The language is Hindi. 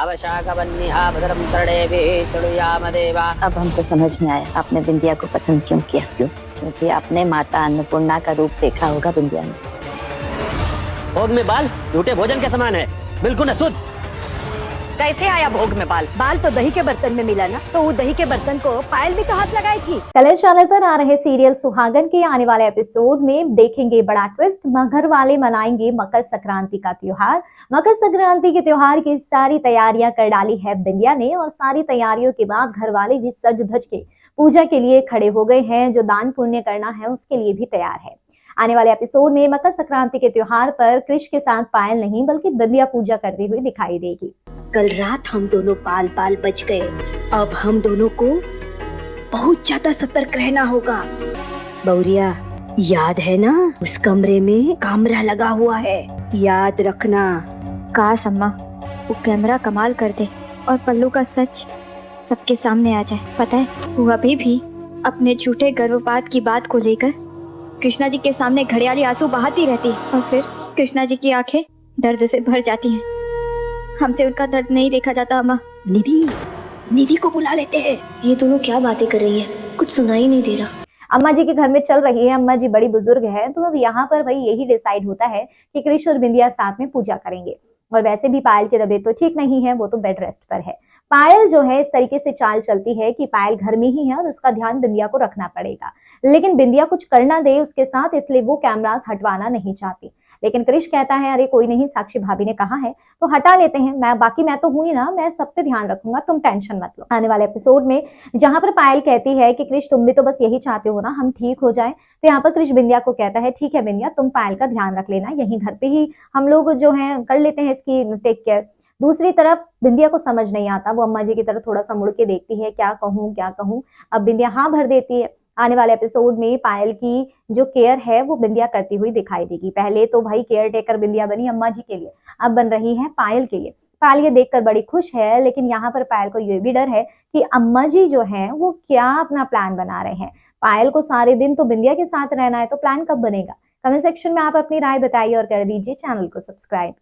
आवशाकवन्निहा भद्रं कर्णेभिः शृणुयाम देवा। अब हमको समझ में आया आपने बिंदिया को पसंद क्यों किया। क्योंकि आपने माता अन्नपूर्णा का रूप देखा होगा बिंदिया में। भोग में बाल झूठे भोजन के समान है, बिल्कुल अशुद्ध। कैसे आया भोग में बाल? बाल तो दही के बर्तन में मिला ना, तो वो दही के बर्तन को पायल भी तो हाथ लगाई थी। कलर्स चैनल पर आ रहे सीरियल सुहागन के आने वाले एपिसोड में देखेंगे बड़ा ट्विस्ट। घर वाले मनाएंगे मकर संक्रांति का त्योहार। मकर संक्रांति के त्योहार की सारी तैयारियां कर डाली है बिंदिया ने, और सारी तैयारियों के बाद घर वाले भी सज धज के पूजा के लिए खड़े हो गए हैं। जो दान पुण्य करना है उसके लिए भी तैयार है। आने वाले एपिसोड में मकर संक्रांति के त्योहार पर कृष के साथ पायल नहीं बल्कि बिंदिया पूजा करती हुई दिखाई देगी। कल रात हम दोनों बाल बाल बच गए, अब हम दोनों को बहुत ज्यादा सतर्क रहना होगा। बौरिया, याद है ना उस कमरे में कैमरा लगा हुआ है, याद रखना। काश अम्मा वो कैमरा कमाल कर दे और पल्लू का सच सबके सामने आ जाए। पता है वो अभी भी अपने झूठे गर्भपात की बात को लेकर कृष्णा जी के सामने घड़ियाली आंसू बहाती रहती है, और फिर कृष्णा जी की आंखें दर्द से भर जाती हैं। हमसे उनका दर्द नहीं देखा जाता अम्मा। निधि को बुला लेते हैं। ये दोनों क्या बातें कर रही हैं? कुछ सुनाई नहीं दे रहा। अम्मा जी के घर में चल रही है, अम्मा जी बड़ी बुजुर्ग है, तो अब यहाँ पर भाई यही डिसाइड होता है कि कृष और बिंदिया साथ में पूजा करेंगे। और वैसे भी पायल की तबीयत तो ठीक नहीं है, वो तो बेड रेस्ट पर है। पायल जो है इस तरीके से चाल चलती है कि पायल घर में ही है और उसका ध्यान बिंदिया को रखना पड़ेगा, लेकिन बिंदिया कुछ करना दे उसके साथ, इसलिए वो कैमरास हटवाना नहीं चाहती। लेकिन कृष कहता है अरे कोई नहीं, साक्षी भाभी ने कहा है तो हटा लेते हैं, मैं तो हुई ना, मैं सब पे ध्यान रखूंगा, तुम टेंशन मत लो। आने वाले एपिसोड में जहां पर पायल कहती है कि कृष तुम भी तो बस यही चाहते हो ना हम ठीक हो जाए, तो यहाँ पर कृष बिंदिया को कहता है ठीक है बिंदिया, तुम पायल का ध्यान रख लेना, यहीं घर पे ही हम लोग जो है कर लेते हैं इसकी टेक केयर। दूसरी तरफ बिंदिया को समझ नहीं आता, वो अम्मा जी की तरफ थोड़ा सा मुड़ के देखती है, क्या कहूँ। अब बिंदिया हाँ भर देती है। आने वाले एपिसोड में पायल की जो केयर है वो बिंदिया करती हुई दिखाई देगी। पहले तो भाई केयर टेकर बिंदिया बनी अम्मा जी के लिए, अब बन रही है पायल के लिए। पायल ये देखकर बड़ी खुश है, लेकिन यहाँ पर पायल को ये भी डर है कि अम्मा जी जो है वो क्या अपना प्लान बना रहे हैं। पायल को सारे दिन तो बिंदिया के साथ रहना है, तो प्लान कब बनेगा? कमेंट सेक्शन में आप अपनी राय बताइए और कर दीजिए चैनल को सब्सक्राइब।